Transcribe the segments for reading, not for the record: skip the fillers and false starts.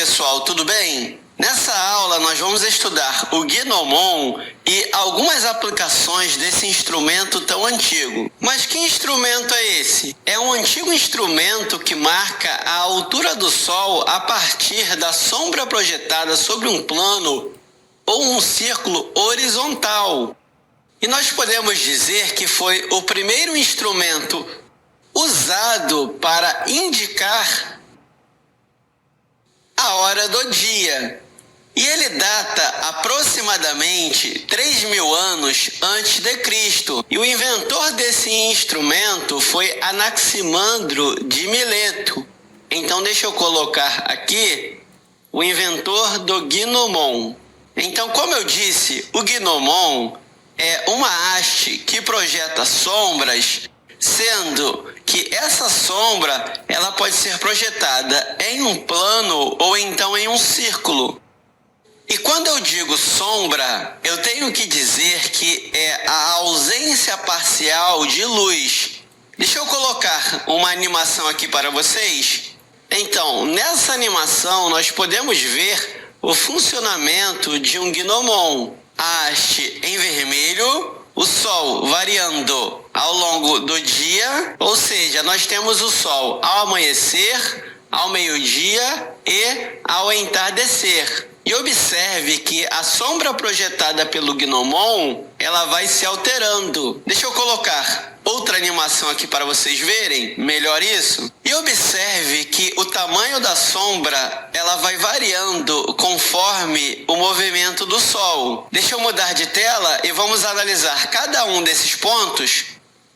pessoal, tudo bem? Nessa aula nós vamos estudar o Gnomon e algumas aplicações desse instrumento tão antigo. Mas que instrumento é esse? É um antigo instrumento que marca a altura do Sol a partir da sombra projetada sobre um plano ou um círculo horizontal. E nós podemos dizer que foi o primeiro instrumento usado para indicar a hora do dia. E ele data aproximadamente 3.000 anos antes de Cristo. E o inventor desse instrumento foi Anaximandro de Mileto. Então deixa eu colocar aqui o inventor do Gnomon. Então, como eu disse, o Gnomon é uma haste que projeta sombras, sendo que essa sombra ela pode ser projetada em um plano ou então em um círculo. E quando eu digo sombra, eu tenho que dizer que é a ausência parcial de luz. Deixa eu colocar uma animação aqui para vocês. Então, nessa animação nós podemos ver o funcionamento de um Gnomon. A haste em vermelho, o Sol variando ao longo do dia, ou seja, nós temos o Sol ao amanhecer, ao meio-dia e ao entardecer. E observe que a sombra projetada pelo Gnomon, ela vai se alterando. Deixa eu colocar outra animação aqui para vocês verem melhor isso. E observe que o tamanho da sombra, ela vai variando conforme o movimento do Sol. Deixa eu mudar de tela e vamos analisar cada um desses pontos.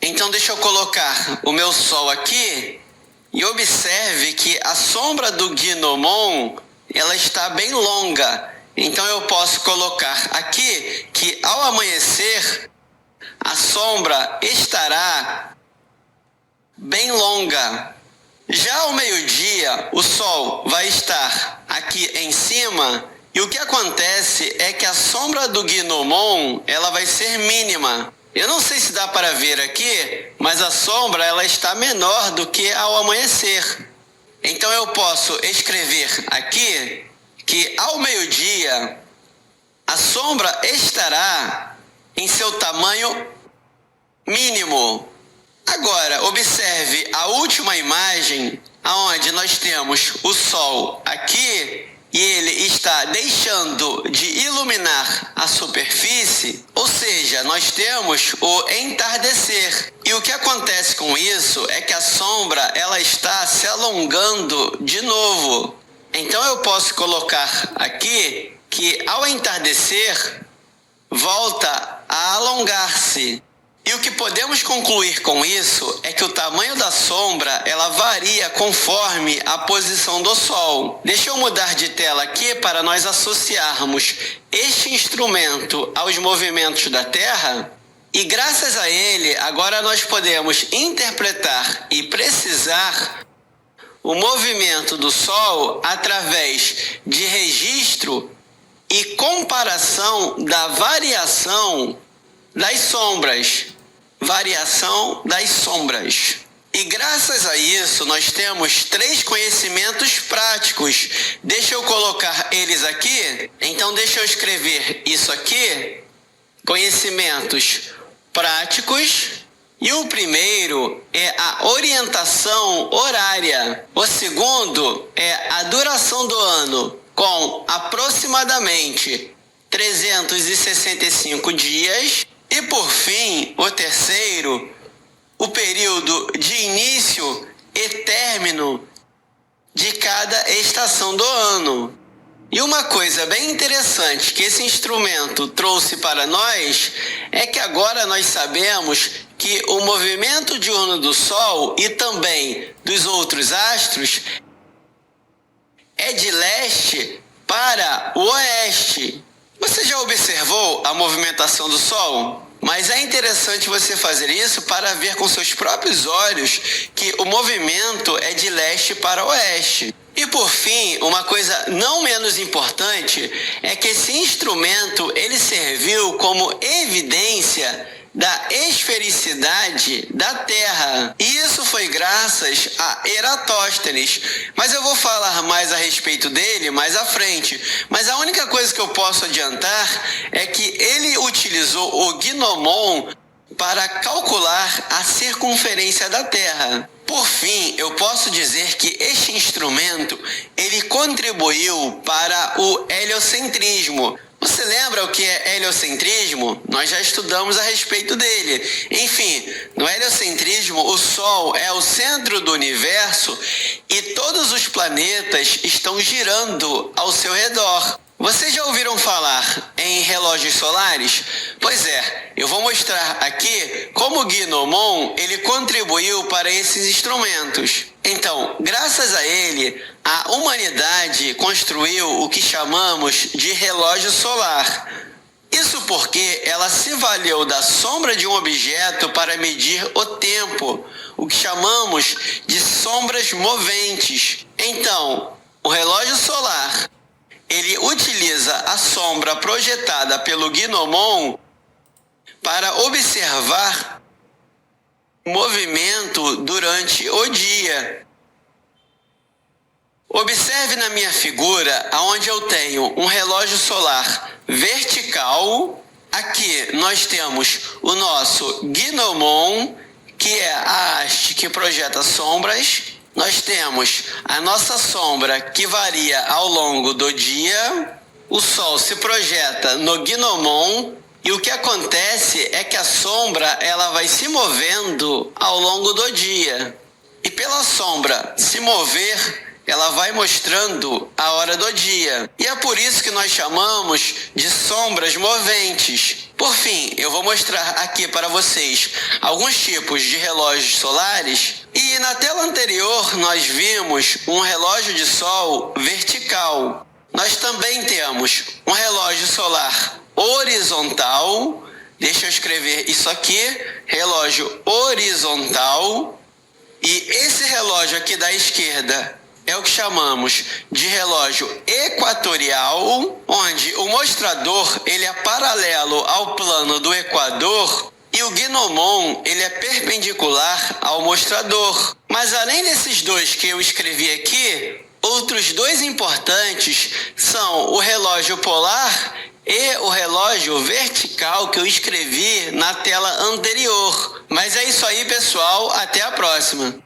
Então deixa eu colocar o meu Sol aqui e observe que a sombra do Gnomon, ela está bem longa. Então eu posso colocar aqui que ao amanhecer a sombra estará bem longa. Já ao meio-dia o Sol vai estar aqui em cima e o que acontece é que a sombra do Gnomon ela vai ser mínima. Eu não sei se dá para ver aqui, mas a sombra ela está menor do que ao amanhecer. Então eu posso escrever aqui que ao meio-dia a sombra estará em seu tamanho mínimo. Agora observe a última imagem, onde nós temos o Sol aqui e ele está deixando de iluminar a superfície, ou seja, nós temos o entardecer. E o que acontece com isso é que a sombra ela está se alongando de novo. Então eu posso colocar aqui que ao entardecer volta a alongar-se. E o que podemos concluir com isso é que o tamanho da sombra ela varia conforme a posição do Sol. Deixa eu mudar de tela aqui para nós associarmos este instrumento aos movimentos da Terra. E graças a ele, agora nós podemos interpretar e precisar o movimento do Sol através de registro e comparação da variação das sombras. Variação das sombras. E graças a isso nós temos 3 conhecimentos práticos. Deixa eu colocar eles aqui. Então deixa eu escrever isso aqui. Conhecimentos práticos. E o primeiro é a orientação horária. O segundo é a duração do ano, com aproximadamente 365 dias. E por fim, o terceiro, o período de início e término de cada estação do ano. E uma coisa bem interessante que esse instrumento trouxe para nós é que agora nós sabemos que o movimento diurno do Sol e também dos outros astros é de leste para o oeste. Você já observou a movimentação do Sol? Mas é interessante você fazer isso para ver com seus próprios olhos que o movimento é de leste para oeste. E por fim, uma coisa não menos importante é que esse instrumento ele serviu como evidência da esfericidade da Terra. E isso foi graças a Eratóstenes. Mas eu vou falar mais a respeito dele mais à frente. Mas a única coisa que eu posso adiantar é que ele utilizou o gnomon para calcular a circunferência da Terra. Por fim, eu posso dizer que este instrumento ele contribuiu para o heliocentrismo. Você lembra o que é heliocentrismo? Nós já estudamos a respeito dele. Enfim, no heliocentrismo, o Sol é o centro do universo e todos os planetas estão girando ao seu redor. Vocês já ouviram falar em relógios solares? Pois é, eu vou mostrar aqui como o gnomon ele contribuiu para esses instrumentos. Então, graças a ele, a humanidade construiu o que chamamos de relógio solar. Isso porque ela se valeu da sombra de um objeto para medir o tempo, o que chamamos de sombras moventes. Então, o relógio solar ele utiliza a sombra projetada pelo gnomon para observar o movimento durante o dia. Observe na minha figura onde eu tenho um relógio solar vertical. Aqui nós temos o nosso gnomon, que é a haste que projeta sombras. Nós temos a nossa sombra que varia ao longo do dia. O Sol se projeta no gnomon e o que acontece é que a sombra ela vai se movendo ao longo do dia. E pela sombra se mover, ela vai mostrando a hora do dia. E é por isso que nós chamamos de sombras moventes. Por fim, eu vou mostrar aqui para vocês alguns tipos de relógios solares. E na tela anterior nós vimos um relógio de sol vertical. Nós também temos um relógio solar horizontal. Deixa eu escrever isso aqui, relógio horizontal. E esse relógio aqui da esquerda é o que chamamos de relógio equatorial, onde o mostrador ele é paralelo ao plano do equador e o gnomon ele é perpendicular ao mostrador. Mas além desses dois que eu escrevi aqui, outros dois importantes são o relógio polar e o relógio vertical que eu escrevi na tela anterior. Mas é isso aí, pessoal. Até a próxima.